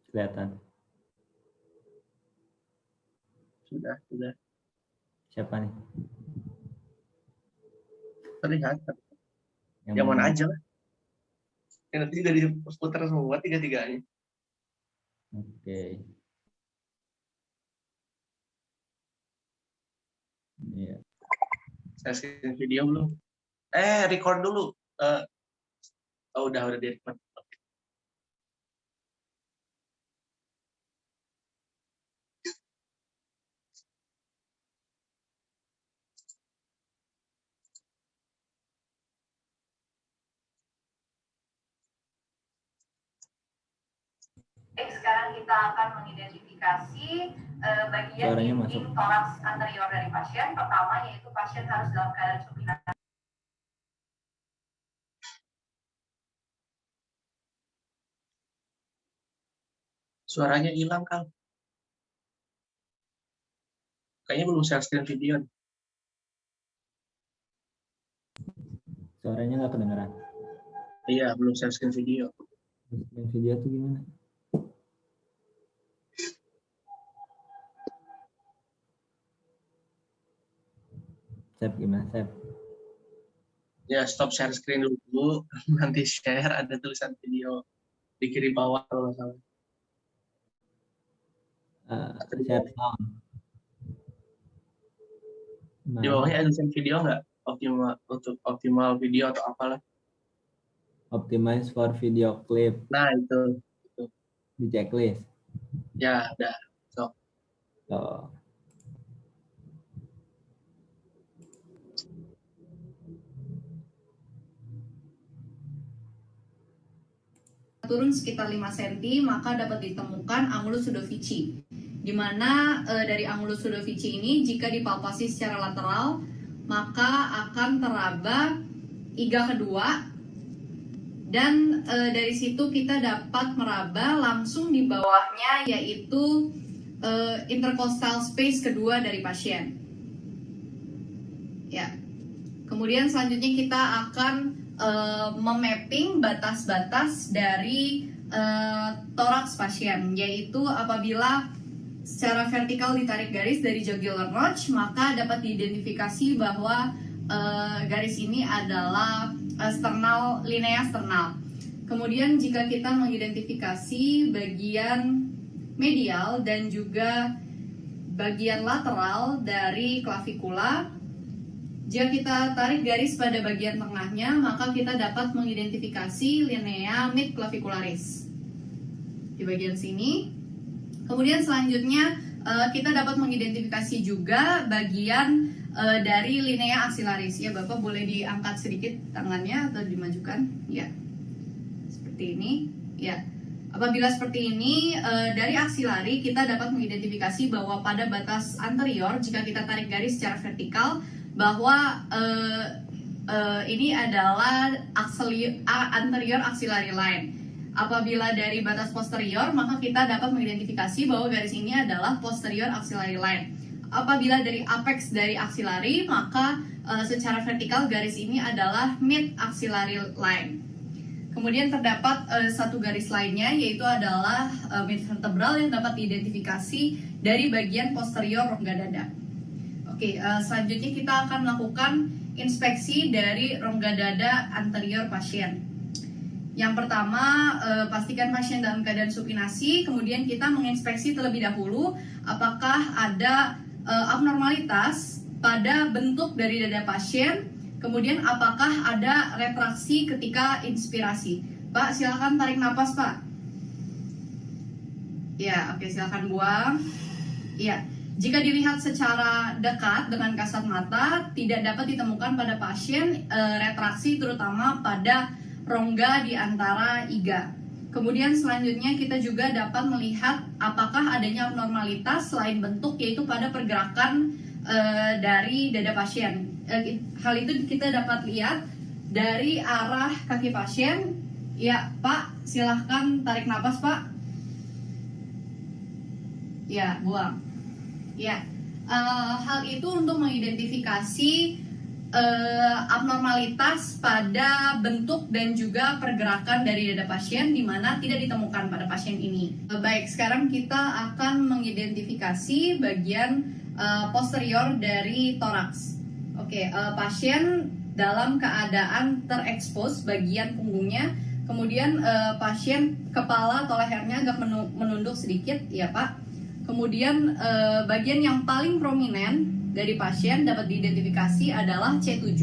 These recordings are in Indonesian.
Kelihatan. Sudah. Siapa nih? Terlihat. Yang mana aja lah. Yang nanti dari putar semua tiga-tiganya. Oke. Iya. Saya screen video belum? Record dulu. Udah di record. Sekarang kita akan mengidentifikasi bagian dinding toraks anterior dari pasien. Pertama yaitu pasien harus dalam keadaan supinasi. Suaranya hilang, Kang. Kayaknya belum share screen video. Suaranya nggak kedengeran. Iya, belum share screen video. Screen video tuh gimana? Sep gimana, Sep? Ya, stop share screen dulu. Nanti share, ada tulisan video di kiri bawah kalau nggak salah. Share sound. Di bawahnya ada tulisan video nggak? Optimal video atau apalah. Optimize for video clip. Nah, itu. Di checklist. Ya, ada. Oh. Turun sekitar 5 cm, maka dapat ditemukan angulus Sudovici. Di mana dari angulus Sudovici ini jika dipalpasi secara lateral, maka akan teraba iga kedua, dan dari situ kita dapat meraba langsung di bawahnya, yaitu intercostal space kedua dari pasien. Ya. Kemudian selanjutnya kita akan memapping batas-batas dari toraks pasien, yaitu apabila secara vertikal ditarik garis dari jugular notch, maka dapat diidentifikasi bahwa garis ini adalah linea sternal. Kemudian jika kita mengidentifikasi bagian medial dan juga bagian lateral dari klavikula, jika kita tarik garis pada bagian tengahnya, maka kita dapat mengidentifikasi linea mid-clavicularis di bagian sini. Kemudian selanjutnya kita dapat mengidentifikasi juga bagian dari linea axillaris. Ya, Bapak boleh diangkat sedikit tangannya atau dimajukan. Ya, seperti ini. Ya, apabila seperti ini, dari aksilari kita dapat mengidentifikasi bahwa pada batas anterior, jika kita tarik garis secara vertikal, bahwa ini adalah anterior axillary line. Apabila dari batas posterior, maka kita dapat mengidentifikasi bahwa garis ini adalah posterior axillary line. Apabila dari apex dari axillary, maka secara vertikal garis ini adalah mid axillary line. Kemudian terdapat satu garis lainnya, yaitu adalah mid vertebral yang dapat diidentifikasi dari bagian posterior rongga dada. Oke, selanjutnya kita akan melakukan inspeksi dari rongga dada anterior pasien. Yang pertama, pastikan pasien dalam keadaan supinasi, kemudian kita menginspeksi terlebih dahulu apakah ada abnormalitas pada bentuk dari dada pasien, kemudian apakah ada retraksi ketika inspirasi. Pak, silakan tarik napas, Pak. Ya, oke, silakan buang. Ya. Jika dilihat secara dekat dengan kasat mata, tidak dapat ditemukan pada pasien retraksi terutama pada rongga di antara iga. Kemudian selanjutnya kita juga dapat melihat apakah adanya abnormalitas selain bentuk, yaitu pada pergerakan dari dada pasien. Hal itu kita dapat lihat dari arah kaki pasien. Ya, Pak, silahkan tarik napas, Pak. Ya, buang. Ya, hal itu untuk mengidentifikasi abnormalitas pada bentuk dan juga pergerakan dari dada pasien di mana tidak ditemukan pada pasien ini. Baik, sekarang kita akan mengidentifikasi bagian posterior dari toraks. Oke, pasien dalam keadaan terekspos bagian punggungnya, kemudian pasien kepala atau lehernya agak menunduk sedikit, ya Pak. Kemudian bagian yang paling prominen dari pasien dapat diidentifikasi adalah C7,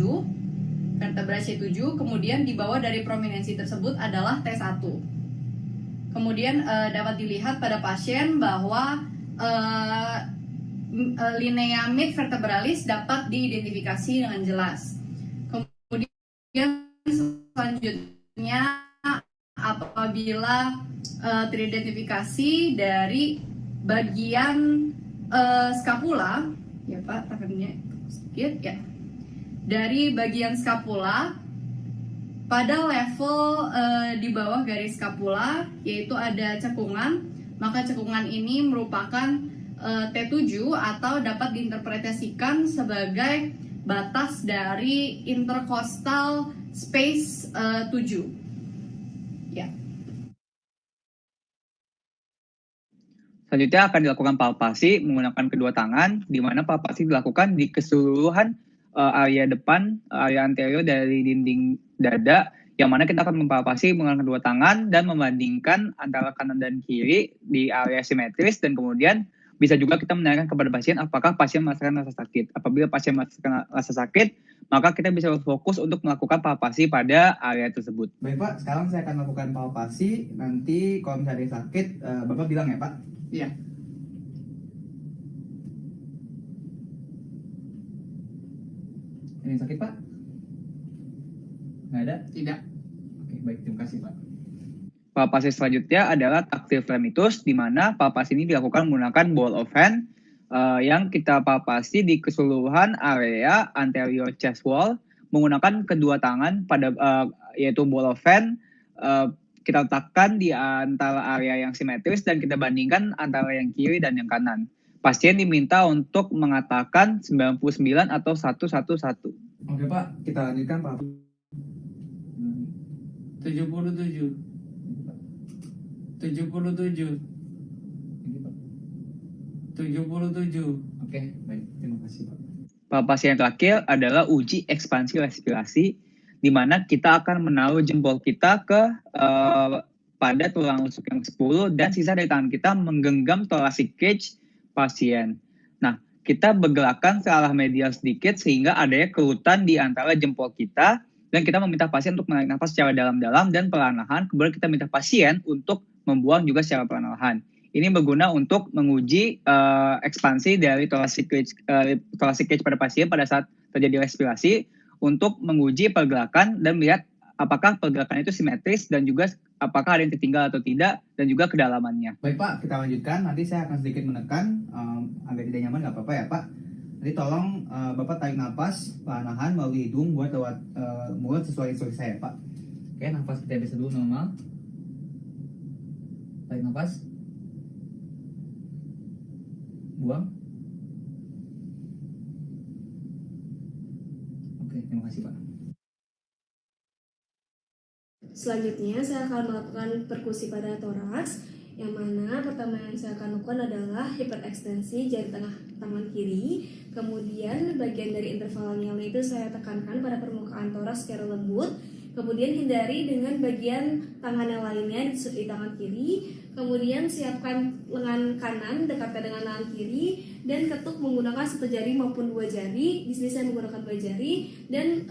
vertebra C7, kemudian di bawah dari prominensi tersebut adalah T1. Kemudian dapat dilihat pada pasien bahwa linea mid vertebralis dapat diidentifikasi dengan jelas. Kemudian selanjutnya apabila teridentifikasi dari bagian skapula, ya Pak, tangannya sedikit ya. Dari bagian skapula pada level di bawah garis skapula yaitu ada cekungan, maka cekungan ini merupakan T7 atau dapat diinterpretasikan sebagai batas dari intercostal space 7. Ya. Selanjutnya akan dilakukan palpasi menggunakan kedua tangan, di mana palpasi dilakukan di keseluruhan area depan, area anterior dari dinding dada, yang mana kita akan mempalpasi menggunakan kedua tangan dan membandingkan antara kanan dan kiri di area simetris, dan kemudian bisa juga kita menanyakan kepada pasien apakah pasien merasakan rasa sakit. Apabila pasien merasakan rasa sakit, maka kita bisa fokus untuk melakukan palpasi pada area tersebut. Baik Pak, sekarang saya akan melakukan palpasi. Nanti kalau misalnya sakit, Bapak bilang ya Pak? Iya. Ini sakit Pak? Nggak ada? Tidak. Oke, baik, terima kasih Pak. Palpasi selanjutnya adalah tactile phlemitus, di mana palpasi ini dilakukan menggunakan ball of hand yang kita palpasi di keseluruhan area anterior chest wall menggunakan kedua tangan pada yaitu ball of hand kita letakkan di antara area yang simetris dan kita bandingkan antara yang kiri dan yang kanan. Pasien diminta untuk mengatakan 99 atau 111. Oke Pak, kita lanjutkan Pak. 77. 77. 77. Oke, baik, terima kasih Pak. Palpasi yang terakhir adalah uji ekspansi respirasi, di mana kita akan menaruh jempol kita ke pada tulang rusuk yang 10 dan sisa dari tangan kita menggenggam thoracic cage pasien. Nah, kita bergerakan ke arah medial sedikit sehingga adanya kerutan di antara jempol kita dan kita meminta pasien untuk menarik nafas secara dalam-dalam dan perlahan, kemudian kita minta pasien untuk membuang juga secara perlahan. Ini berguna untuk menguji ekspansi dari thoracic cage pada pasien pada saat terjadi respirasi untuk menguji pergerakan dan melihat apakah pergerakan itu simetris dan juga apakah ada yang tertinggal atau tidak dan juga kedalamannya. Baik Pak, kita lanjutkan. Nanti saya akan sedikit menekan, agak tidak nyaman nggak apa-apa ya Pak. Nanti tolong Bapak tarik nafas perlahan melalui hidung buat lewat mulut sesuai instruksi saya Pak. Oke, nafas kita bisa dulu normal. Tarik nafas. Buang. Oke, terima kasih Pak. Selanjutnya saya akan melakukan perkusi pada toraks, yang mana pertama yang saya akan lakukan adalah hiperekstensi jari tengah tangan kiri. Kemudian bagian dari interval yang itu saya tekankan pada permukaan toraks secara lembut. Kemudian hindari dengan bagian tangan yang lainnya di tangan kiri. Kemudian siapkan lengan kanan dekatkan dengan lengan kiri dan ketuk menggunakan satu jari maupun dua jari. Di sini saya menggunakan dua jari dan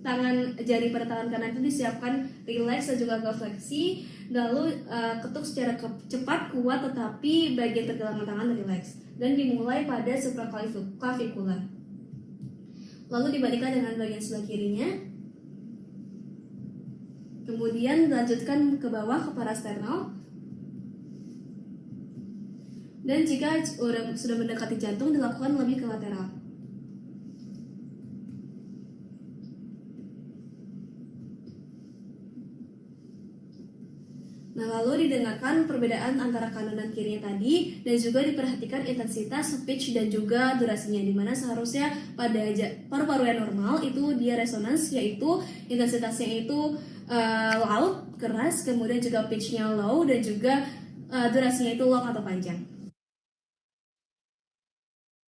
tangan jari pada tangan kanan itu disiapkan rileks dan juga agak fleksi. Lalu ketuk secara cepat kuat tetapi bagian pergelangan tangan rileks dan dimulai pada supraclavicular. Lalu dibandingkan dengan bagian sebelah kirinya. Kemudian dilanjutkan ke bawah ke parasternal. Dan jika sudah mendekati jantung dilakukan lebih ke lateral. Nah, lalu didengarkan perbedaan antara kanan dan kirinya tadi, dan juga diperhatikan intensitas, pitch, dan juga durasinya, dimana seharusnya pada paru-paru yang normal itu dia resonance, yaitu intensitasnya itu loud, keras, kemudian juga pitch-nya low, dan juga durasinya itu long atau panjang.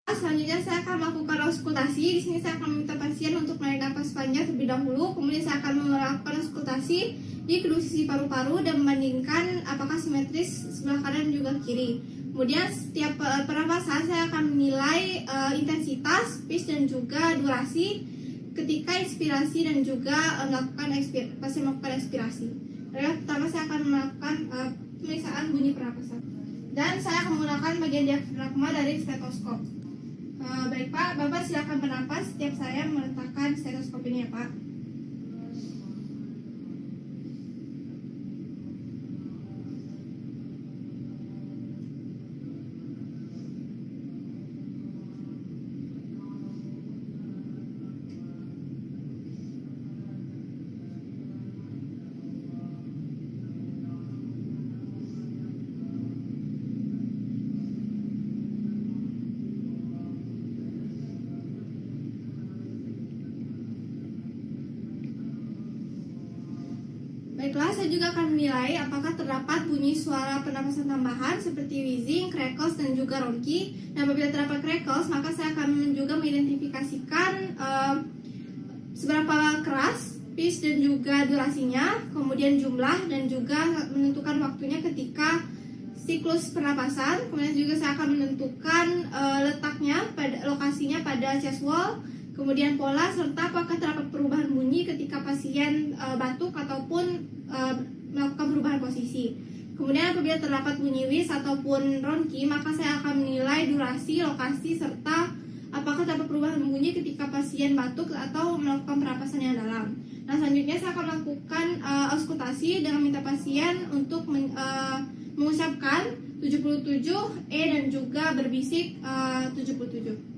Selanjutnya saya akan melakukan auskultasi. Di sini saya akan meminta pasien untuk menarik napas panjang terlebih dahulu. Kemudian saya akan melakukan auskultasi di kedua sisi paru-paru dan membandingkan apakah simetris sebelah kanan dan juga kiri. Kemudian setiap pernapasan saya akan menilai intensitas, pitch, dan juga durasi ketika inspirasi dan juga pasien melakukan ekspirasi. Pertama saya akan melakukan pemeriksaan bunyi pernapasan. Dan saya akan menggunakan bagian diafragma dari stetoskop. Baik Pak, Bapak silakan bernapas setiap saya meletakkan stetoskop ini ya Pak. Baiklah, saya juga akan menilai apakah terdapat bunyi suara pernapasan tambahan seperti wheezing, crackles, dan juga ronki. Dan apabila terdapat crackles, maka saya akan juga mengidentifikasikan seberapa keras, pitch, dan juga durasinya, kemudian jumlah, dan juga menentukan waktunya ketika siklus pernapasan. Kemudian juga saya akan menentukan letaknya, lokasinya pada chest wall, kemudian pola, serta apakah terdapat perubahan bunyi ketika pasien batuk ataupun melakukan perubahan posisi. Kemudian apabila terdapat bunyi wheeze ataupun ronki, maka saya akan menilai durasi, lokasi, serta apakah terdapat perubahan bunyi ketika pasien batuk atau melakukan pernapasan yang dalam. Nah, selanjutnya saya akan melakukan auskultasi dengan minta pasien untuk mengucapkan 77 dan juga berbisik 77.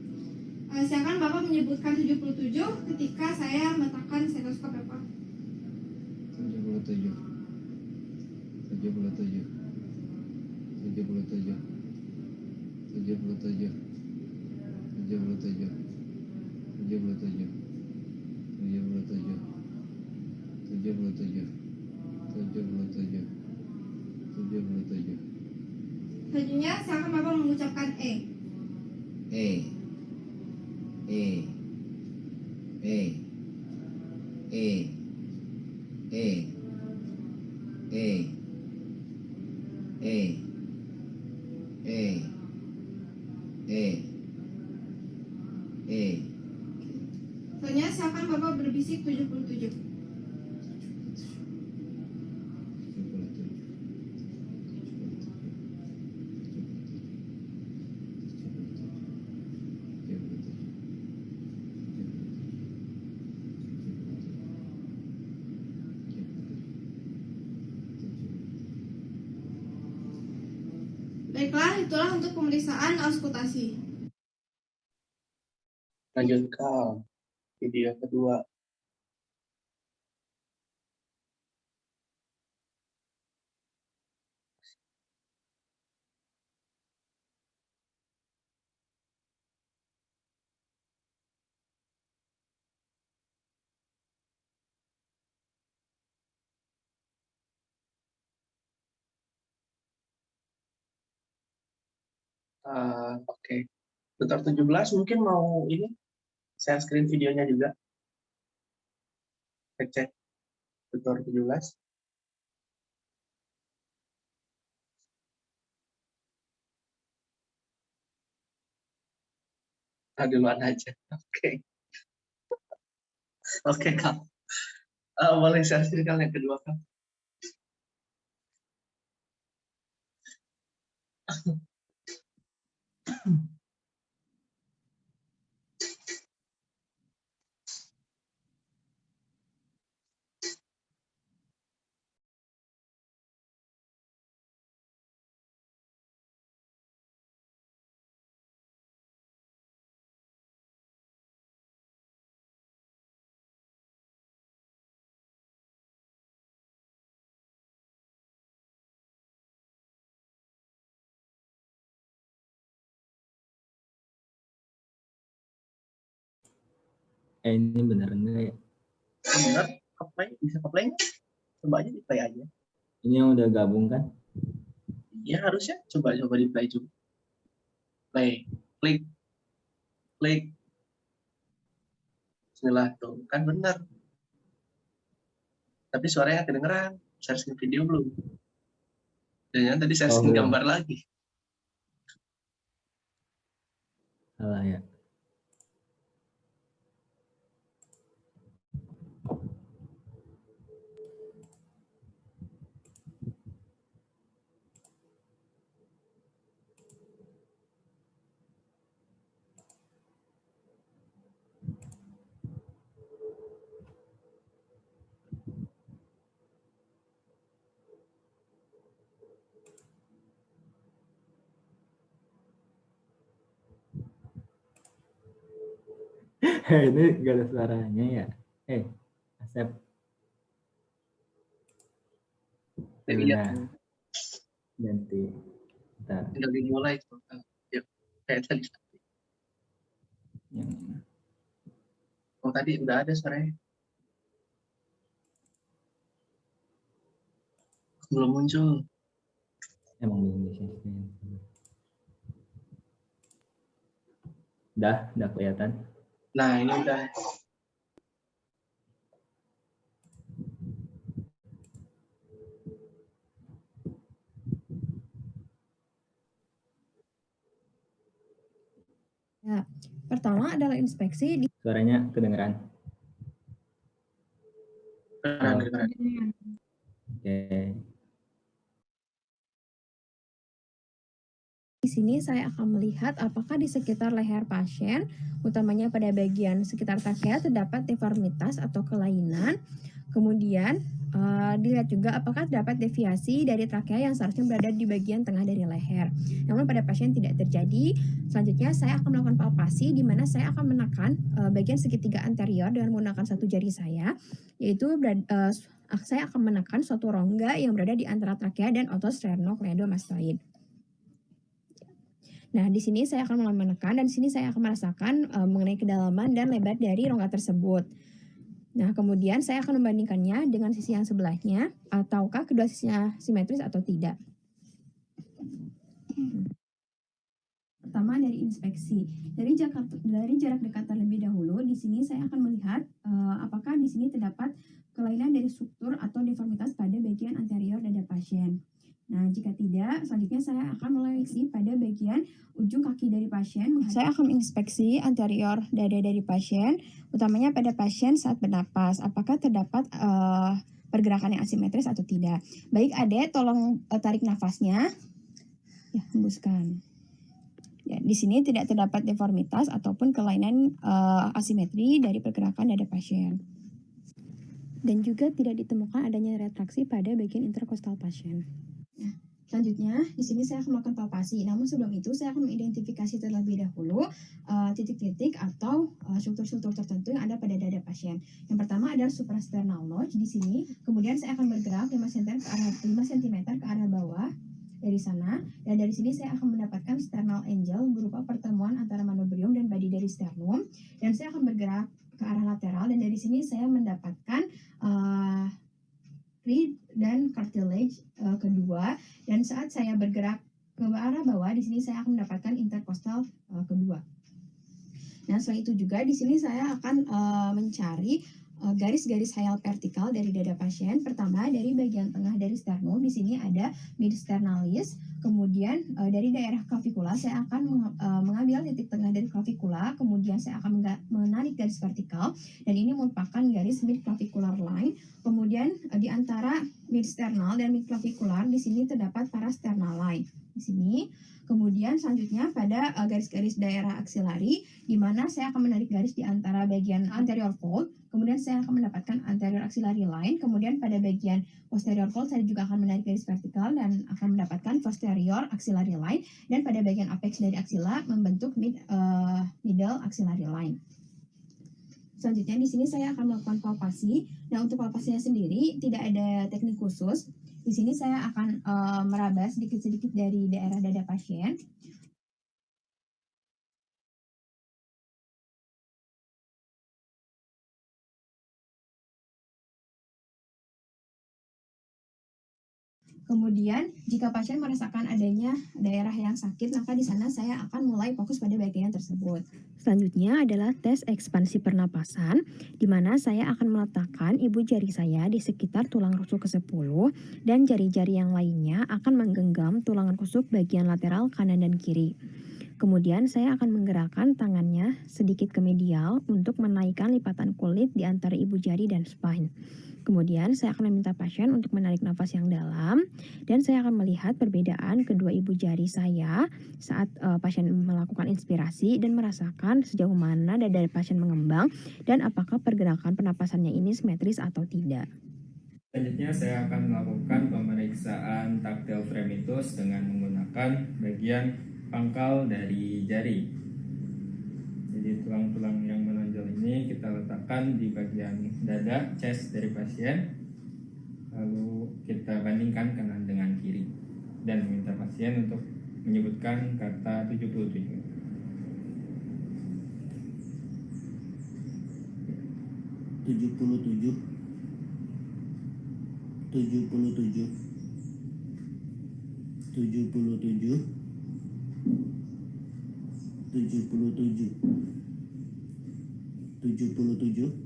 Silakan Bapak menyebutkan 77 ketika saya meletakkan stetoskop ya Pak. 77 77 77 77 77 77 77. Selanjutnya silakan Bapak mengucapkan E. E E E E E E E E E E. Selanjutnya silakan Bapak berbisik 77. Baiklah, itulah untuk pemeriksaan auskultasi. Lanjut ke video kedua. Oke. Tutor 17 mungkin mau ini share screen videonya juga. Cek tutor 17. Duluan aja. Oke. Oke, Kak. Boleh share screen yang kedua, Kak. Ini bener enggak ya? Benar, apply, bisa apply nggak? Coba aja di play aja. Ini yang udah gabung kan? Iya harusnya, coba di play juga. Play, klik. Bismillah tuh, kan benar. Tapi suaranya kedengeran, share screen video belum? Dan tadi share screen belum. gambar lagi. Salah ya. Ini gak ada suaranya ya. Asep. Lihat, Ganti. Bentar. tinggal dimulai. Ya, kayak tadi. Yang ini. Oh tadi udah ada suaranya. Belum muncul. Emang belum bisa. Udah kelihatan. Nah ini udah. Ya, pertama adalah inspeksi di Suaranya kedengeran. Kedengeran. Oke. Di sini saya akan melihat apakah di sekitar leher pasien, utamanya pada bagian sekitar trachea terdapat deformitas atau kelainan. Kemudian dilihat juga apakah terdapat deviasi dari trachea yang seharusnya berada di bagian tengah dari leher. Namun pada pasien tidak terjadi. Selanjutnya saya akan melakukan palpasi di mana saya akan menekan bagian segitiga anterior dengan menggunakan satu jari saya, yaitu saya akan menekan suatu rongga yang berada di antara trachea dan otot sternocleidomastoid. Nah, di sini saya akan mulai menekan dan di sini saya akan merasakan mengenai kedalaman dan lebar dari rongga tersebut. Nah, kemudian saya akan membandingkannya dengan sisi yang sebelahnya, ataukah kedua sisinya simetris atau tidak. Pertama dari inspeksi. Dari jarak dekat terlebih dahulu, di sini saya akan melihat apakah di sini terdapat kelainan dari struktur atau deformitas pada bagian anterior dada pasien. Nah, jika tidak, selanjutnya saya akan menginspeksi pada bagian ujung kaki dari pasien. Saya akan menginspeksi anterior dada dari pasien, utamanya pada pasien saat bernapas. Apakah terdapat pergerakan yang asimetris atau tidak? Baik, Ade, tolong tarik nafasnya. Ya, hembuskan. Ya, di sini tidak terdapat deformitas ataupun kelainan asimetri dari pergerakan dada pasien. Dan juga tidak ditemukan adanya retraksi pada bagian interkostal pasien. Nah, selanjutnya di sini saya akan melakukan palpasi. Namun sebelum itu saya akan mengidentifikasi terlebih dahulu titik-titik atau struktur-struktur tertentu yang ada pada dada pasien. Yang pertama adalah suprasternal notch di sini. Kemudian saya akan bergerak 5 cm ke arah bawah dari sana, dan dari sini saya akan mendapatkan sternal angle berupa pertemuan antara manubrium dan badi dari sternum, dan saya akan bergerak ke arah lateral, dan dari sini saya mendapatkan rib dan cartilage kedua, dan saat saya bergerak ke arah bawah di sini saya akan mendapatkan interkostal kedua. Nah, selain itu juga di sini saya akan mencari garis-garis hayal vertikal dari dada pasien. Pertama dari bagian tengah dari sternum, di sini ada mid sternalis. Kemudian dari daerah clavikula saya akan mengambil titik tengah dari clavikula, kemudian saya akan menarik garis vertikal, dan ini merupakan garis mid clavicular line. Kemudian di antara mid sternal dan mid clavicular di sini terdapat parasternal line di sini. Kemudian selanjutnya pada garis-garis daerah aksilari, di mana saya akan menarik garis di antara bagian anterior fold, kemudian saya akan mendapatkan anterior axillary line, kemudian pada bagian posterior fold saya juga akan menarik garis vertikal dan akan mendapatkan posterior axillary line, dan pada bagian apex dari aksila membentuk middle axillary line. Selanjutnya di sini saya akan melakukan palpasi. Nah, untuk palpasinya sendiri tidak ada teknik khusus. Di sini saya akan meraba sedikit-sedikit dari daerah dada pasien. Kemudian, jika pasien merasakan adanya daerah yang sakit, maka di sana saya akan mulai fokus pada bagian tersebut. Selanjutnya adalah tes ekspansi pernapasan, di mana saya akan meletakkan ibu jari saya di sekitar tulang rusuk ke-10 dan jari-jari yang lainnya akan menggenggam tulang rusuk bagian lateral kanan dan kiri. Kemudian saya akan menggerakkan tangannya sedikit ke medial untuk menaikkan lipatan kulit di antara ibu jari dan spine. Kemudian saya akan meminta pasien untuk menarik nafas yang dalam dan saya akan melihat perbedaan kedua ibu jari saya saat pasien melakukan inspirasi dan merasakan sejauh mana dada pasien mengembang dan apakah pergerakan pernapasannya ini simetris atau tidak. Selanjutnya saya akan melakukan pemeriksaan tactile fremitus dengan menggunakan bagian pangkal dari jari. Jadi tulang-tulang yang menonjol ini kita letakkan di bagian dada, chest dari pasien. Lalu kita bandingkan kanan dengan kiri dan meminta pasien untuk menyebutkan kata 77. 77 77 77 77 77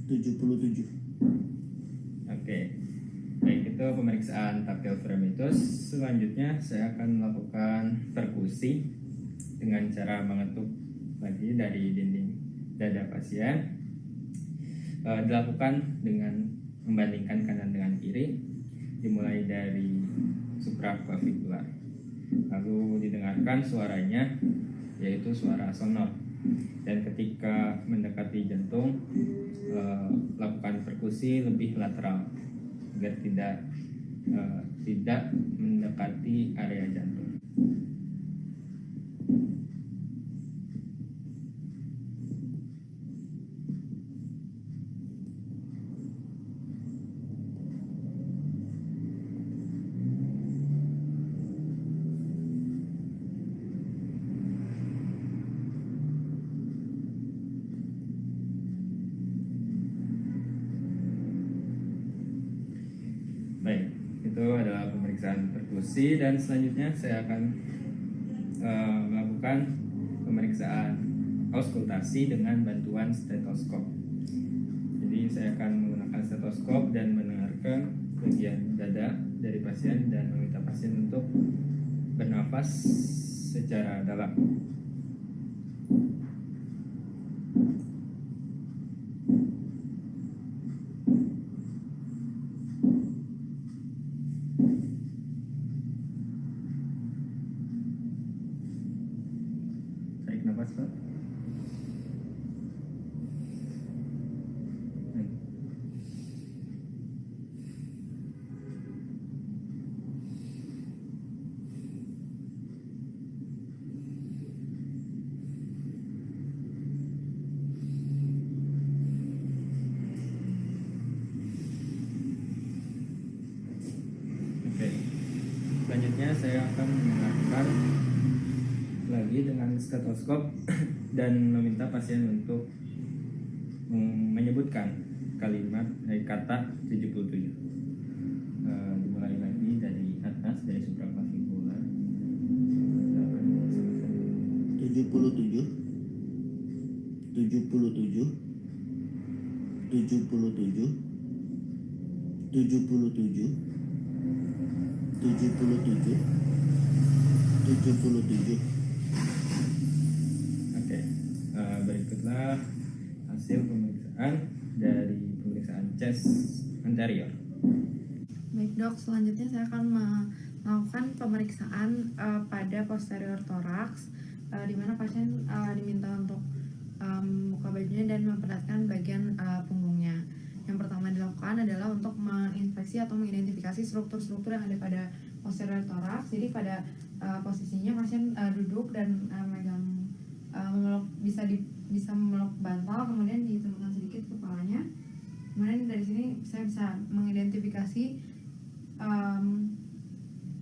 77. Oke, baik, itu pemeriksaan tactile fremitus. Selanjutnya saya akan melakukan perkusi dengan cara mengetuk lagi dari dinding dada pasien. Dilakukan dengan membandingkan kanan dengan kiri, dimulai dari supraclavicular. Lalu didengarkan suaranya, yaitu suara sonor. Dan ketika mendekati jantung, lakukan perkusi lebih lateral agar tidak mendekati area jantung. Baik, itu adalah pemeriksaan perkusi dan selanjutnya saya akan melakukan pemeriksaan auskultasi dengan bantuan stetoskop. Jadi saya akan menggunakan stetoskop dan mendengarkan bagian dada dari pasien dan meminta pasien untuk bernafas secara dalam. Tarik nafas, Pak. Oke, selanjutnya saya akan mendengarkan lagi dengan stetoskop dan meminta pasien untuk menyebutkan kalimat kata 77. Dimulai lagi dari atas, dari supraclavicular. 77 77 77 77 77 77. Oke, berikutlah hasil pemeriksaan dari pemeriksaan chest anterior. Baik dok, selanjutnya saya akan melakukan pemeriksaan pada posterior thorax, di mana pasien diminta untuk membuka bajunya dan memperhatikan bagian punggungnya. Yang pertama dilakukan adalah untuk menginspeksi atau mengidentifikasi struktur-struktur yang ada pada posterior thorax. Jadi pada posisinya pasien duduk dan memeluk, bisa memeluk bantal, kemudian ditemukan sedikit kepalanya. Kemudian dari sini saya bisa mengidentifikasi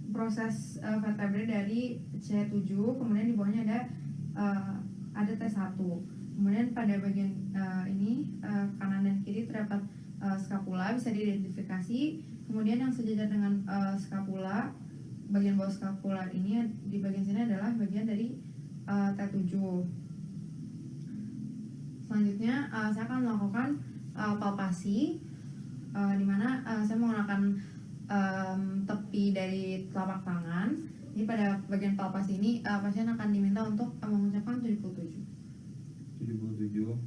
proses vertebrae dari C7, kemudian di bawahnya ada T1. Kemudian pada bagian ini kanan dan kiri terdapat skapula bisa diidentifikasi. Kemudian yang sejajar dengan skapula, bagian bawah skapula ini di bagian sini adalah bagian dari T7. Selanjutnya saya akan melakukan palpasi, di mana saya menggunakan tepi dari telapak tangan. Jadi pada bagian palpasi ini pasien akan diminta untuk mengucapkan 77. 77,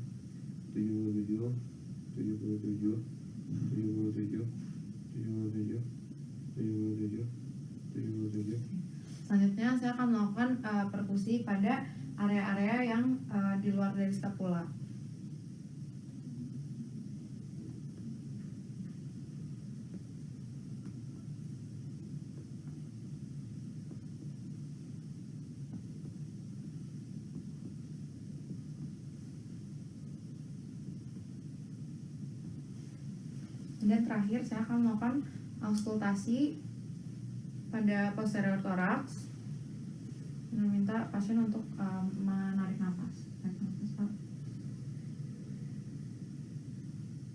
77, 77, 77, 77, 77, 77. Selanjutnya saya akan melakukan perkusi pada area-area yang di luar dari skapula. Dan terakhir saya akan melakukan auskultasi pada posterior thorax dan meminta pasien untuk menarik nafas. Tarik nafas, Pak.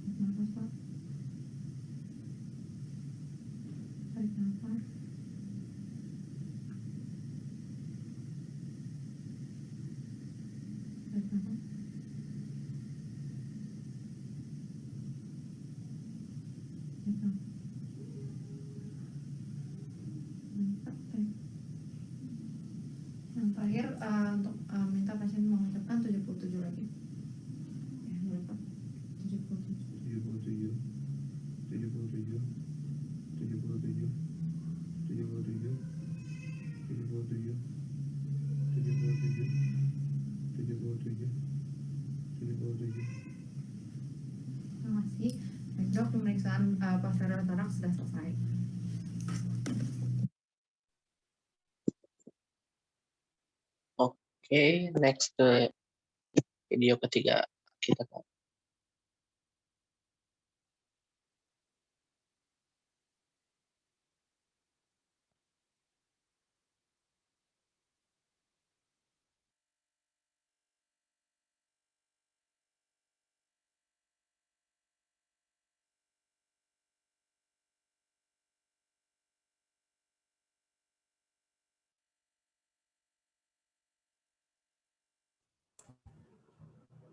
Tarik nafas, Pak. Tarik nafas. Tarik nafas. Yang terakhir untuk minta pasien mengucapkan 77 lagi. Ya, berapa? 77. 77, 77, 77, 77, 77, 77, 77, 77. Terima kasih. Baik, Dok, pemeriksaan posterior thorax sudah selesai. Oke, next ke video ketiga kita.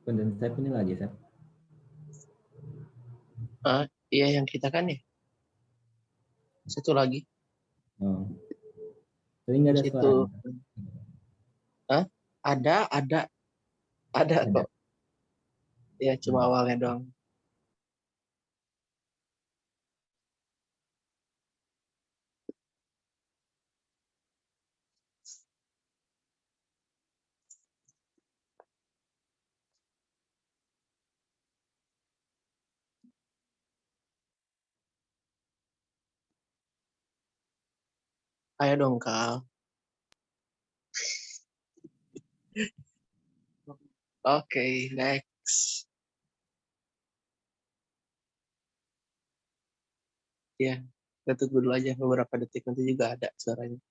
Dan saya ini lagi, Sep. Iya yang kita kan ya. Satu lagi. Oh. Jadi nggak ada Situ. suara. Ada kok. Ya cuma awalnya doang. Ayo dong, Kal. Oke, next. Ya, kita tunggu dulu aja beberapa detik, nanti juga ada suaranya.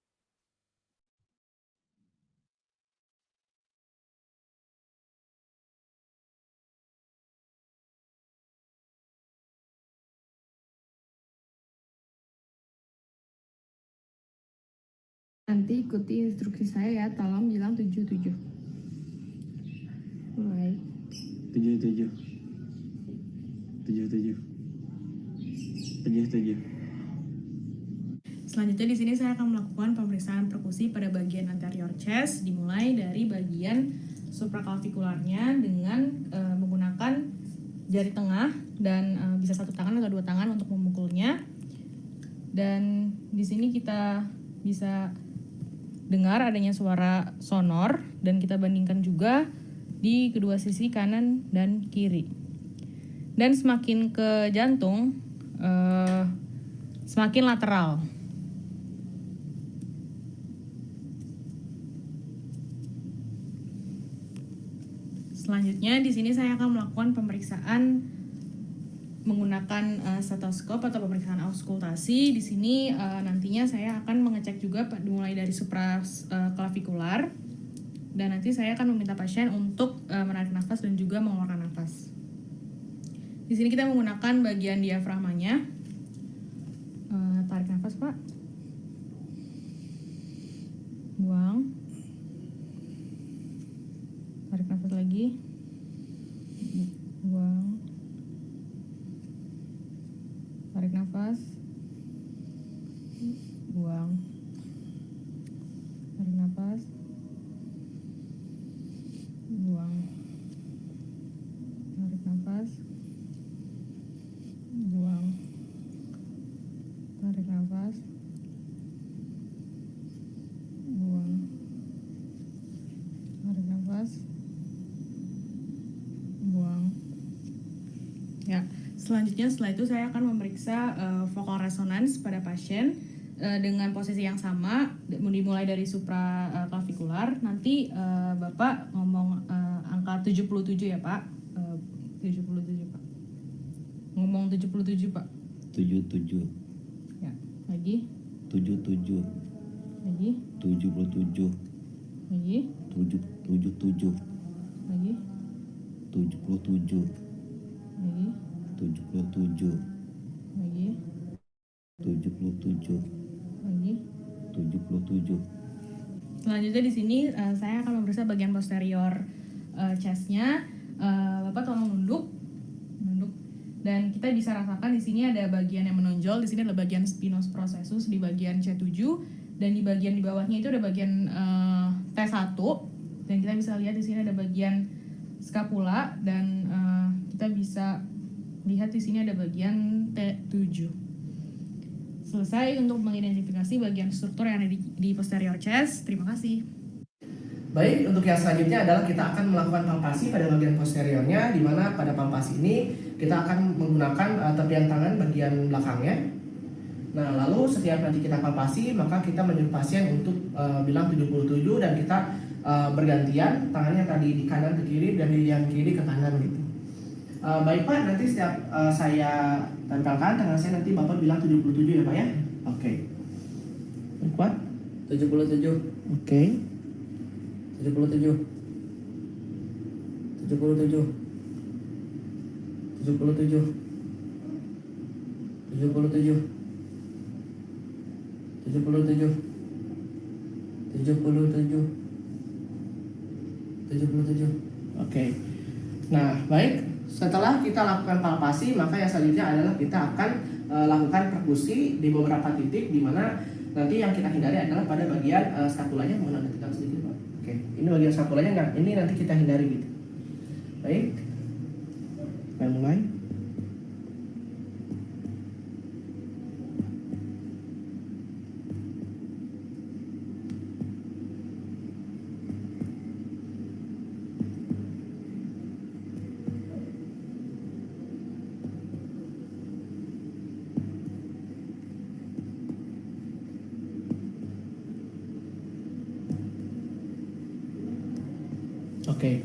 Nanti ikuti instruksi saya ya, tolong bilang 77. Mulai. 77, 77, 77. Selanjutnya di sini saya akan melakukan pemeriksaan perkusi pada bagian anterior chest, dimulai dari bagian supraclavikularnya dengan menggunakan jari tengah dan bisa satu tangan atau dua tangan untuk memukulnya. Dan di sini kita bisa dengar adanya suara sonor dan kita bandingkan juga di kedua sisi kanan dan kiri. Dan semakin ke jantung, semakin lateral. Selanjutnya di sini saya akan melakukan pemeriksaan menggunakan stetoskop atau pemeriksaan auskultasi. Di sini nantinya saya akan mengecek juga mulai dari supraclavikular dan nanti saya akan meminta pasien untuk menarik nafas dan juga mengeluarkan nafas. Di sini kita menggunakan bagian diafragmanya. Tarik nafas, Pak. Buang. Tarik nafas lagi. Buang. Tarik nafas. Buang. Tarik nafas. Buang. Tarik nafas. Buang. Tarik nafas. Buang. Tarik nafas. Buang. Ya, selanjutnya setelah itu saya akan memeriksa vocal resonance pada pasien dengan posisi yang sama, dimulai dari supraklavikular. Nanti Bapak ngomong angka 77 ya Pak. 77 Pak. Ngomong 77 Pak. 77. Ya, lagi. 77. Lagi. 77. Lagi. 77. Lagi. 77. Lagi. 77. Lagi. 77. Lagi. 77. Selanjutnya di sini saya akan memeriksa bagian posterior chest-nya. Bapak tolong nunduk. Dan kita bisa rasakan di sini ada bagian yang menonjol. Di sini adalah bagian spinos processus di bagian C7, dan di bagian di bawahnya itu ada bagian T1. Dan kita bisa lihat di sini ada bagian scapula, dan kita bisa lihat di sini ada bagian T7. Selesai untuk mengidentifikasi bagian struktur yang ada di posterior chest. Terima kasih. Baik, untuk yang selanjutnya adalah kita akan melakukan palpasi pada bagian posteriornya, di mana pada palpasi ini kita akan menggunakan tepian tangan bagian belakangnya. Nah, lalu setiap nanti kita palpasi, maka kita menyuruh pasien untuk bilang 77, dan kita bergantian tangannya tadi di kanan ke kiri dan di yang kiri ke kanan gitu. Baik Pak, nanti setiap saya tempelkan tangan saya, nanti Bapak bilang 77 ya Pak ya. Oke. Kuat? 77. Oke. 77. 77. 77. 77. 77. 77. 77. Oke. Nah, baik. Setelah kita lakukan palpasi, maka yang selanjutnya adalah kita akan lakukan perkusi di beberapa titik, di mana nanti yang kita hindari adalah pada bagian scapulanya. Mohon Anda tekan sedikit, Pak. Oke, ini bagian scapulanya, enggak, ini nanti kita hindari gitu. Baik. Kita mulai. Oke.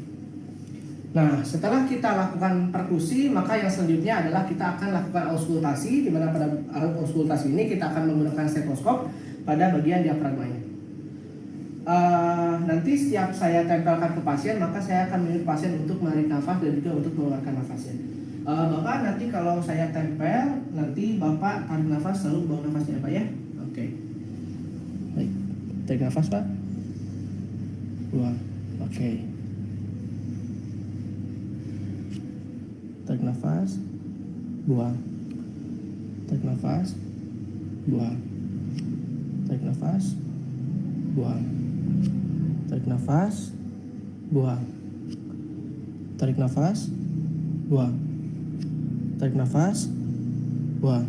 Nah, setelah kita lakukan perkusi, maka yang selanjutnya adalah kita akan lakukan auskultasi, di mana pada auskultasi ini kita akan menggunakan stetoskop pada bagian diafragmanya. Nanti setiap saya tempelkan ke pasien, maka saya akan menyuruh pasien untuk menarik nafas dan juga untuk mengeluarkan nafasnya. Bapak nanti kalau saya tempel, nanti Bapak tarik nafas lalu buang nafasnya Pak ya. Oke. Baik. Tarik nafas Pak. Buang. Oke. Tarik nafas, buang. Tarik nafas, buang. Tarik nafas, buang. Tarik nafas, buang. Tarik nafas, buang. Tarik nafas, buang.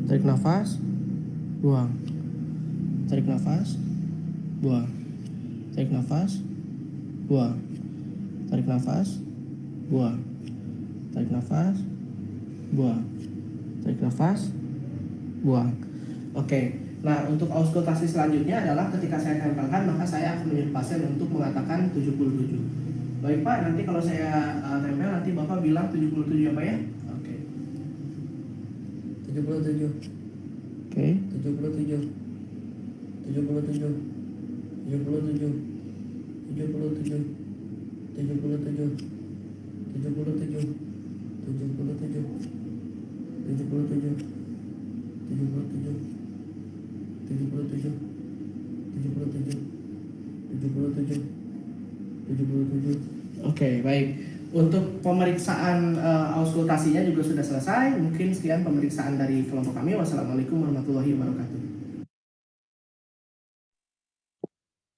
Tarik nafas, buang. Tarik nafas, buang. Tarik nafas, buang. Tarik nafas, buang. Tarik nafas, buang. Tarik nafas, buang. Oke. Nah, untuk auskultasi selanjutnya adalah ketika saya tempelkan, maka saya akan menyuruh pasien untuk mengatakan 77. Baik Pak, nanti kalau saya tempel, nanti Bapak bilang 77 ya Pak ya? Oke. 77. Oke. 77. 77. 77. 77. 77. 77. 77. 77. Oke, baik. Untuk pemeriksaan auskultasinya juga sudah selesai. Mungkin sekian pemeriksaan dari kelompok kami. Wassalamualaikum warahmatullahi wabarakatuh.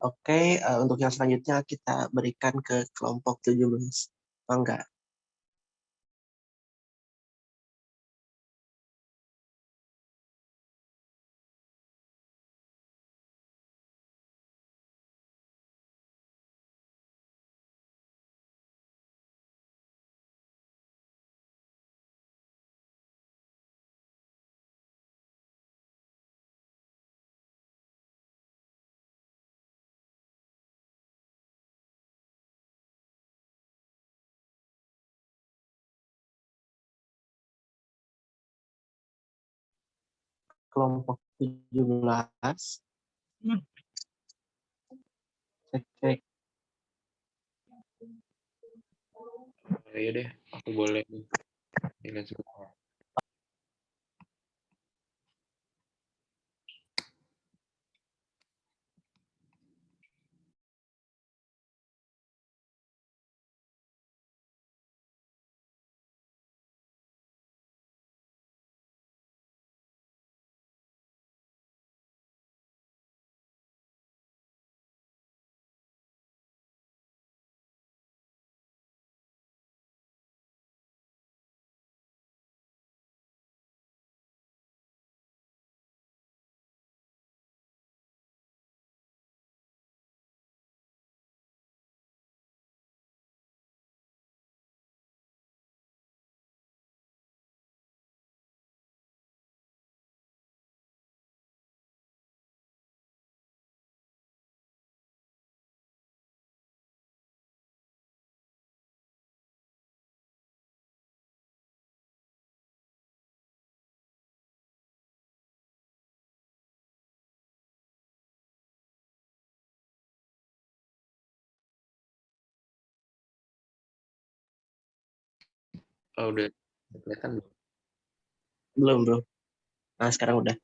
Oke, untuk yang selanjutnya kita berikan ke kelompok 17. Mangga. Kelompok 17. Cek. Ya deh, aku boleh ini sebentar. Oh, udah kelihatan belum? Belum, bro. Nah, sekarang udah.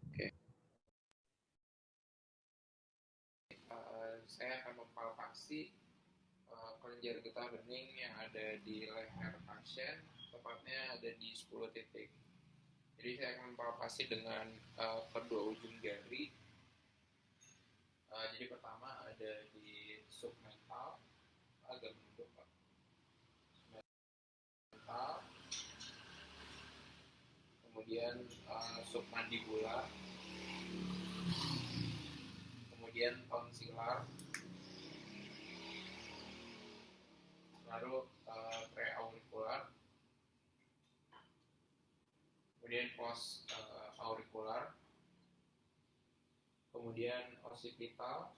Oke. Saya akan mempalpasi kelenjar getah bening yang ada di leher pasien, tepatnya ada di 10 titik. Jadi saya akan mempalpasi dengan kedua ujung jari. Jadi pertama ada di submental, agak menunduk, Pak. Submental, kemudian submandibular, kemudian tonsilar, lalu preaurikular, kemudian post aurikular, kemudian occipital,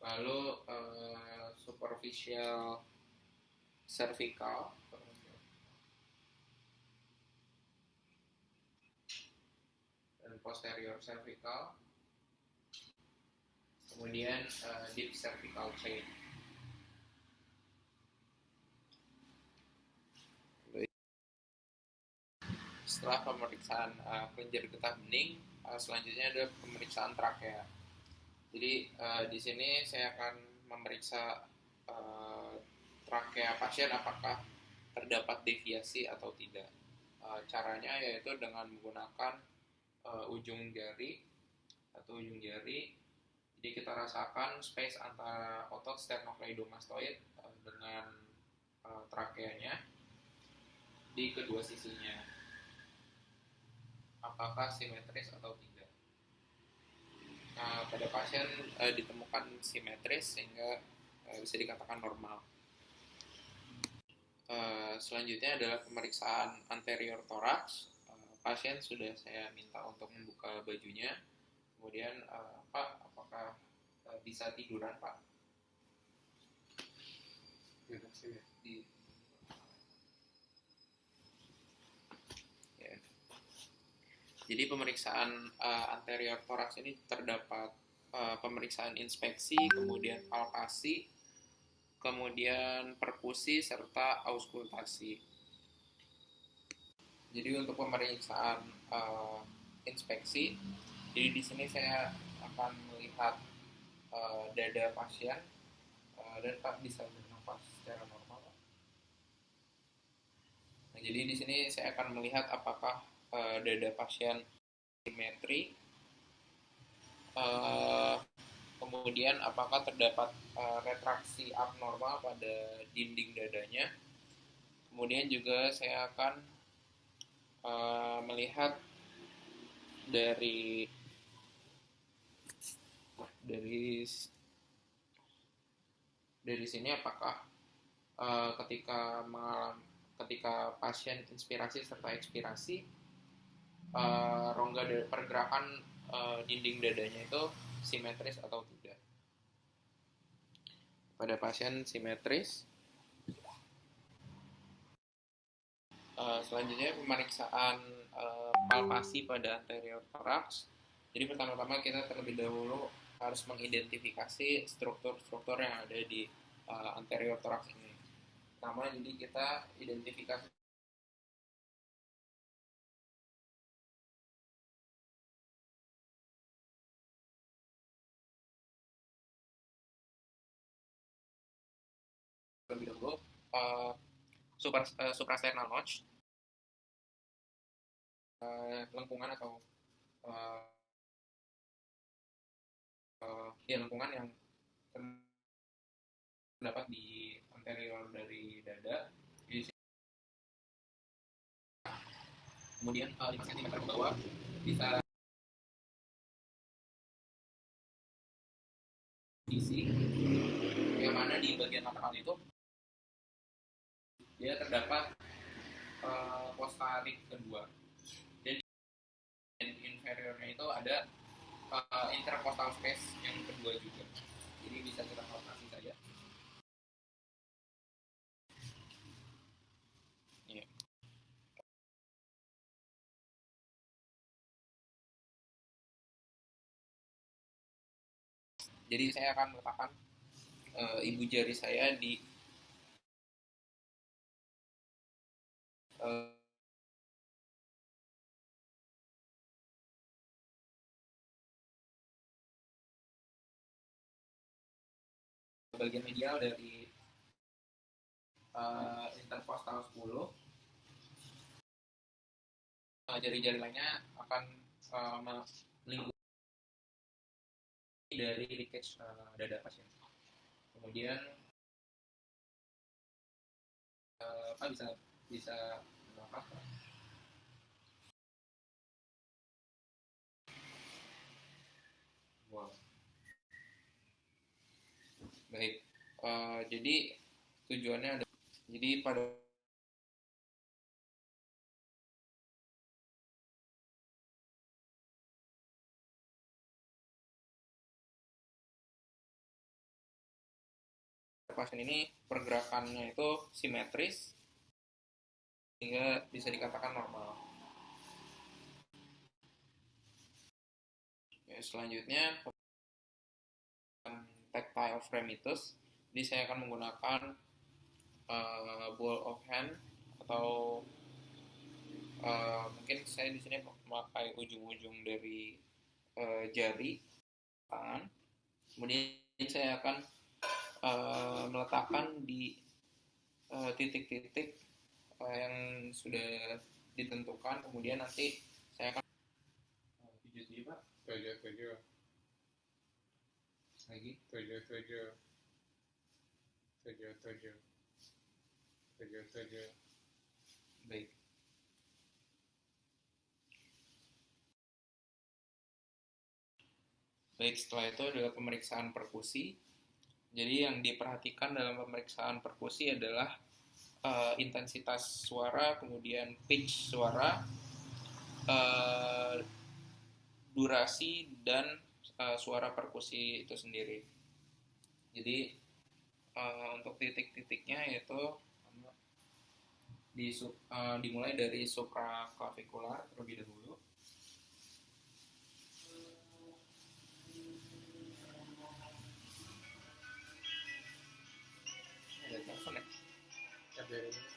lalu superficial cervical, dan posterior cervical, kemudian deep cervical chain. Setelah pemeriksaan kelenjar getah bening, selanjutnya ada pemeriksaan trakea. Jadi di sini saya akan memeriksa trakea pasien apakah terdapat deviasi atau tidak. Caranya yaitu dengan menggunakan ujung jari atau ujung jari. Jadi kita rasakan space antara otot sternocleidomastoid dengan trakeanya di kedua sisinya. Apakah simetris atau tidak? Pada pasien ditemukan simetris sehingga bisa dikatakan normal. Selanjutnya adalah pemeriksaan anterior thorax. Pasien sudah saya minta untuk membuka bajunya. Kemudian Pak, apakah bisa tiduran, Pak? Jadi pemeriksaan anterior thorax ini terdapat pemeriksaan inspeksi, kemudian palpasi, kemudian perkusi serta auskultasi. Jadi untuk pemeriksaan inspeksi, jadi di sini saya akan melihat dada pasien dan Pak bisa bernafas secara normal. Nah, jadi di sini saya akan melihat apakah dada pasien simetri, kemudian apakah terdapat retraksi abnormal pada dinding dadanya. Kemudian juga saya akan melihat dari sini apakah ketika pasien inspirasi serta ekspirasi rongga pergerakan dinding dadanya itu simetris atau tidak. Pada pasien simetris, selanjutnya pemeriksaan palpasi pada anterior thorax. Jadi pertama-tama kita terlebih dahulu harus mengidentifikasi struktur-struktur yang ada di anterior thorax ini. Pertama, jadi kita identifikasi terlebih dahulu suprasternal notch, lengkungan atau lengkungan yang terdapat di anterior dari dada. Kemudian 5 cm ke bawah bisa isi, yang mana di bagian lateral itu dia terdapat postarik kedua, dan inferiornya itu ada intercostal space yang kedua juga. Jadi bisa kita palpasi saja. Ya. Jadi saya akan meletakkan ibu jari saya di bagian medial dari intercostal 10. Jari-jari lainnya akan melingkupi dari leakage dada pasien. Kemudian Pak bisa menafas. Wow. Baik, jadi tujuannya ada. Jadi pada pasien ini pergerakannya itu simetris sehingga bisa dikatakan normal. Ya, selanjutnya tactile fremitus. Jadi saya akan menggunakan ball of hand atau mungkin saya di sini memakai ujung-ujung dari jari tangan. Kemudian saya akan meletakkan di titik-titik yang sudah ditentukan. Kemudian nanti saya akan pijat Pak. Tujuh. Lagi. Tujuh. Baik. Baik, setelah itu adalah pemeriksaan perkusi. Jadi yang diperhatikan dalam pemeriksaan perkusi adalah intensitas suara, kemudian pitch suara, durasi, dan suara perkusi itu sendiri. Jadi untuk titik-titiknya yaitu dimulai dari supraclavicular terlebih dahulu. jarinya.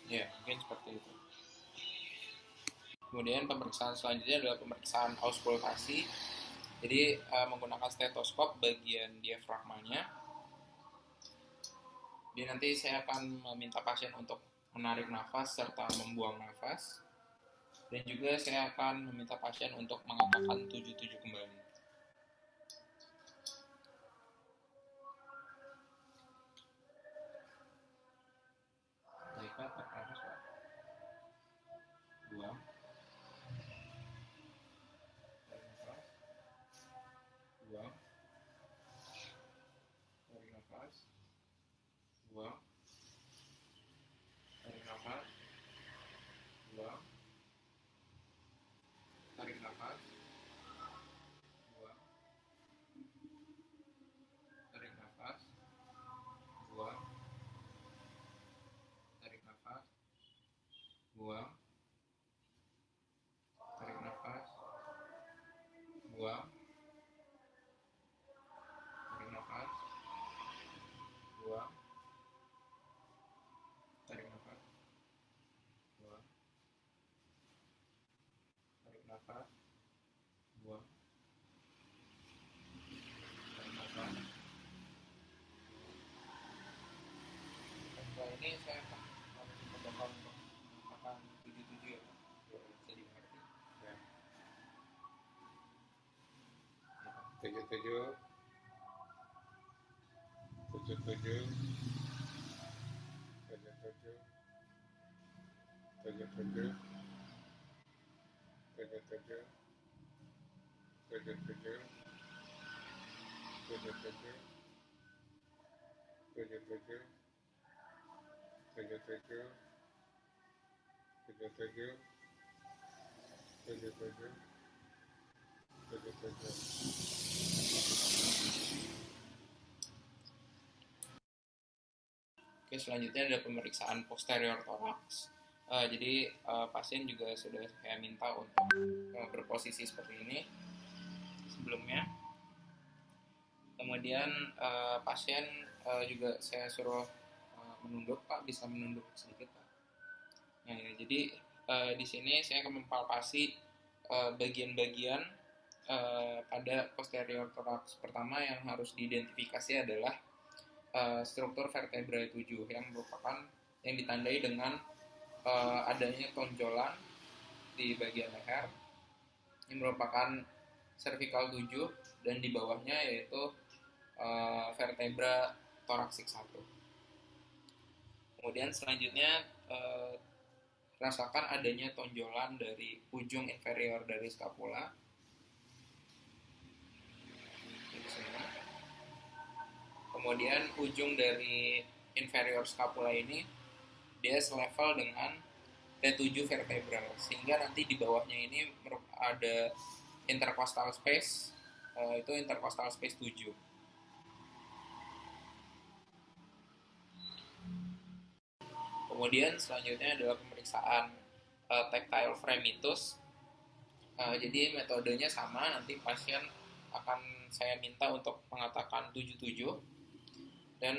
Ya, mungkin seperti itu. Kemudian pemeriksaan selanjutnya adalah pemeriksaan auskultasi. Jadi menggunakan stetoskop bagian diafragmanya. Jadi nanti saya akan meminta pasien untuk menarik nafas serta membuang nafas. Dan juga saya akan meminta pasien untuk mengatakan 77 kembali. Baik Pak, tarik nafas Pak. Buang. Tarik nafas. Buang. Tarik nafas. Buang. Tarik nafas. Buang. Tarik nafas. Buang. Tarik nafas. Buang. Tarik nafas. Buang. Tarik nafas. Buang. Tarik nafas. Buang. Tarik nafas. Buang. Tarik nafas. Buang. Tarik nafas. Setelah ini saya akan mencoba untuk mengatakan 77 ya Pak, biar bisa dimengerti. Ya. 77 77 77 77 77 77 77 77 77 77 77 77. Oke, selanjutnya ada pemeriksaan posterior thorax. Jadi pasien juga sudah saya minta untuk berposisi seperti ini sebelumnya. Kemudian pasien juga saya suruh menunduk Pak, bisa menunduk sedikit Pak. Nah, ya, jadi di sini saya akan mempalpasi bagian-bagian pada posterior thorax. Pertama yang harus diidentifikasi adalah struktur vertebra 7 yang merupakan yang ditandai dengan adanya tonjolan di bagian leher yang merupakan cervical 7 dan di bawahnya yaitu vertebra thoracic 1. Kemudian selanjutnya rasakan adanya tonjolan dari ujung inferior dari scapula. Kemudian ujung dari inferior scapula ini dia selevel dengan T7 vertebra, sehingga nanti di bawahnya ini ada intercostal space, itu intercostal space 7. Kemudian selanjutnya adalah pemeriksaan tactile fremitus. Jadi metodenya sama, nanti pasien akan saya minta untuk mengatakan 77 dan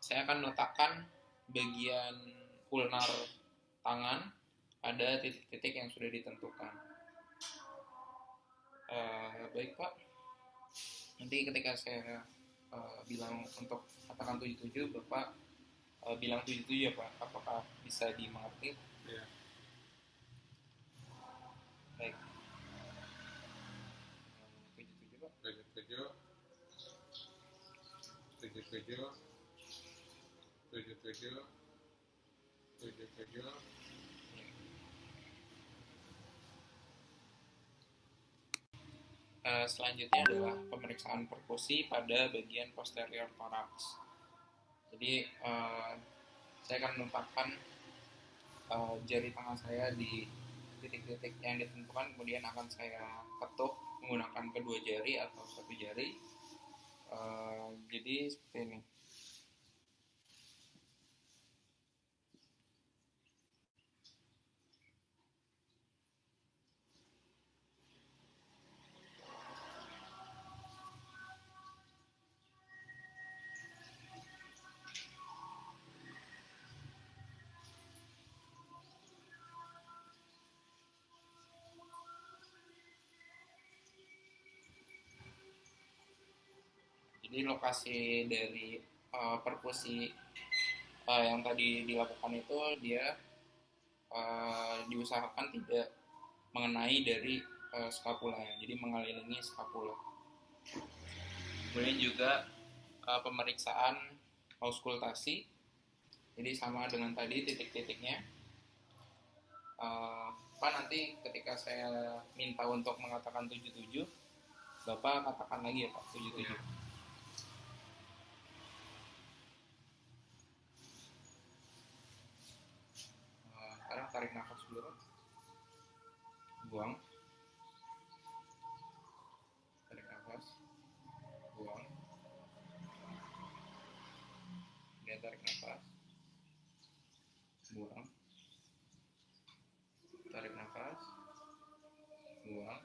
saya akan meletakkan bagian ulnar tangan pada titik-titik yang sudah ditentukan. Baik Pak, nanti ketika saya bilang untuk katakan 77, Bapak bilang 77 ya Pak, apakah bisa dimengerti? Ya. Baik. 77 Pak. 77 77 77 77. Selanjutnya adalah pemeriksaan perkusi pada bagian posterior thorax. Jadi saya akan menempatkan jari tangan saya di titik-titik yang ditentukan kemudian akan saya ketuk menggunakan kedua jari atau satu jari. Jadi seperti ini. Jadi lokasi dari perkusi yang tadi dilakukan itu dia diusahakan tidak mengenai dari skapula, jadi mengelilingi skapula. Kemudian juga pemeriksaan auskultasi, jadi sama dengan tadi titik-titiknya. Pak, nanti ketika saya minta untuk mengatakan 77, Bapak katakan lagi ya Pak, 77. Sekarang tarik nafas dulu, buang, tarik nafas, buang, dia tarik nafas, buang, tarik nafas, buang,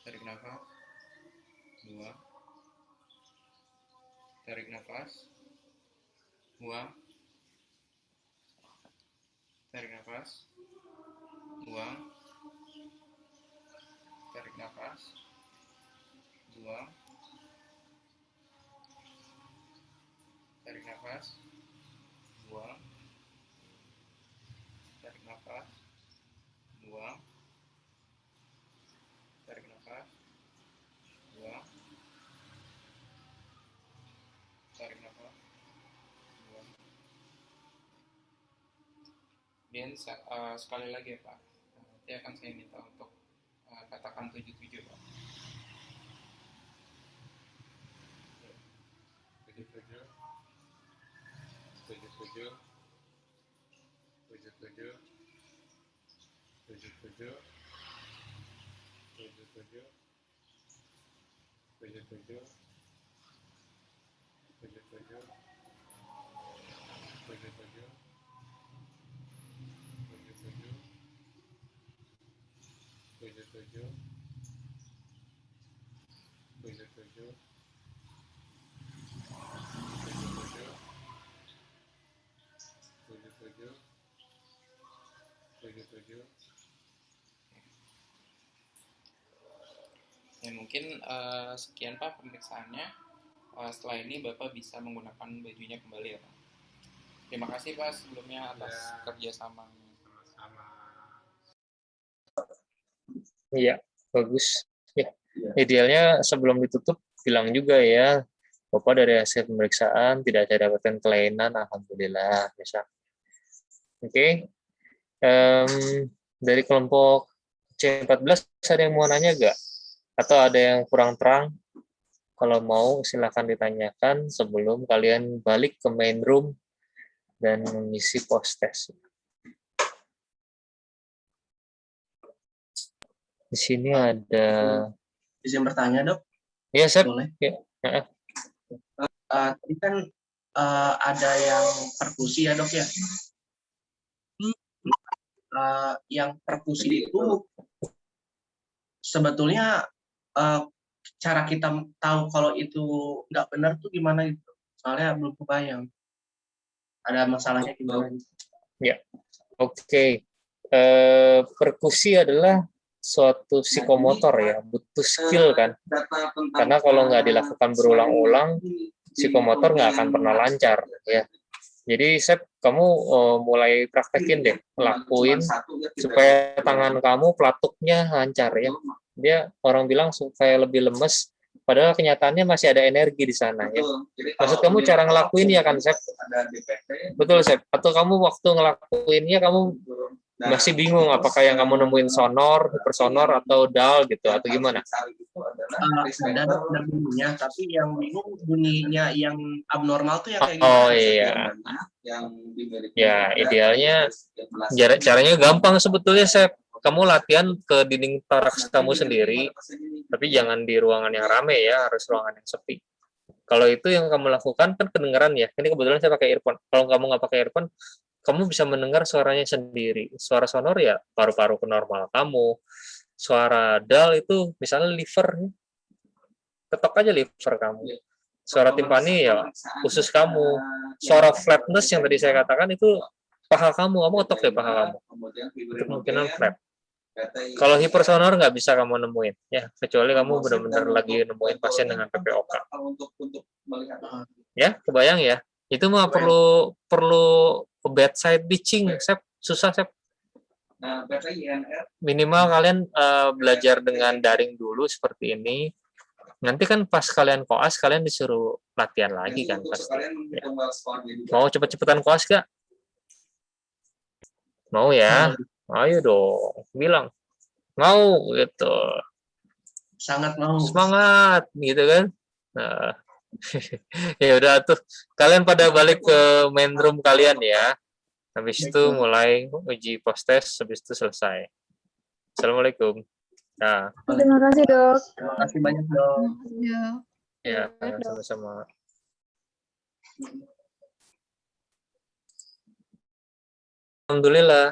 tarik nafas, buang, tarik nafas, buang, tarik nafas, buang, tarik nafas, buang, tarik nafas, buang, tarik nafas, buang, tarik nafas, buang, tarik nafas, buang. Dan sekali lagi ya Pak, nanti akan saya minta untuk katakan 77 Pak. 77, 77, 77, 77, 77, 77, 77, 77, 77. Ya, mungkin sekian Pak pemeriksaannya. Setelah ini Bapak bisa menggunakan bajunya kembali ya Pak. Terima kasih Pak sebelumnya atas kerjasamanya. Iya, bagus. Ya, idealnya sebelum ditutup bilang juga ya, Bapak dari hasil pemeriksaan tidak ada dapatkan kelainan, alhamdulillah. Bisa. Oke. Dari kelompok C14 ada yang mau nanya nggak? Atau ada yang kurang terang? Kalau mau silakan ditanyakan sebelum kalian balik ke main room dan mengisi post test. Di sini ada. Izin bertanya dok? Iya, Sep. Boleh. Ya. Tadi kan ada yang perkusi ya dok ya? Yang perkusi itu sebetulnya cara kita tahu kalau itu nggak benar tuh gimana gitu? Soalnya belum kebayang. Ada masalahnya gimana? Ya, oke. Perkusi adalah suatu psikomotor ya, butuh skill kan. Karena kalau nggak dilakukan berulang-ulang, psikomotor nggak akan pernah lancar ya. Jadi Sep, kamu mulai praktekin deh, lakuin supaya tangan kamu pelatuknya lancar ya. Dia orang bilang supaya lebih lemes, padahal kenyataannya masih ada energi di sana ya. Maksud kamu cara ngelakuin ya kan Sep? Betul Sep. Atau kamu waktu ngelakuinnya kamu masih bingung apakah yang kamu nemuin sonor, hipersonor atau dull gitu atau gimana? Ada bunyinya, tapi yang bingung bunyinya yang abnormal tuh yang kayak Oh gimana? iya. Ya, idealnya caranya gampang sebetulnya, Sep. Kamu latihan ke dinding toraks kamu sendiri, tapi jangan di ruangan yang rame ya, harus ruangan yang sepi. Kalau itu yang kamu lakukan kan kedengeran ya. Ini kebetulan saya pakai earphone. Kalau kamu nggak pakai earphone, kamu bisa mendengar suaranya sendiri. Suara sonor ya paru-paru ke normal kamu. Suara dull itu misalnya liver, ketok aja liver kamu. Suara timpani ya usus kamu. Suara flatness yang tadi saya katakan itu paha kamu ketok deh paha kamu. Itu kemungkinan flat. Kalau hipersonor nggak bisa kamu nemuin, ya kecuali kamu benar-benar lagi nemuin pasien dengan PPOK. Ya, kebayang ya? Itu mah perlu bedside teaching, Sep. Susah, Sep. Minimal kalian belajar dengan daring dulu seperti ini. Nanti kan pas kalian koas, kalian disuruh latihan lagi kan pasti. Ya. Mau cepet-cepetan koas gak? Mau ya? Ayo dong, bilang mau gitu. Sangat mau. Semangat gitu kan. Nah, ya udah tuh. Kalian pada balik ke main room kalian ya. Habis itu mulai uji post-test, habis itu selesai. Assalamualaikum. Nah. Terima kasih, Dok. Terima kasih banyak, Dok. Ya, sama-sama. Alhamdulillah.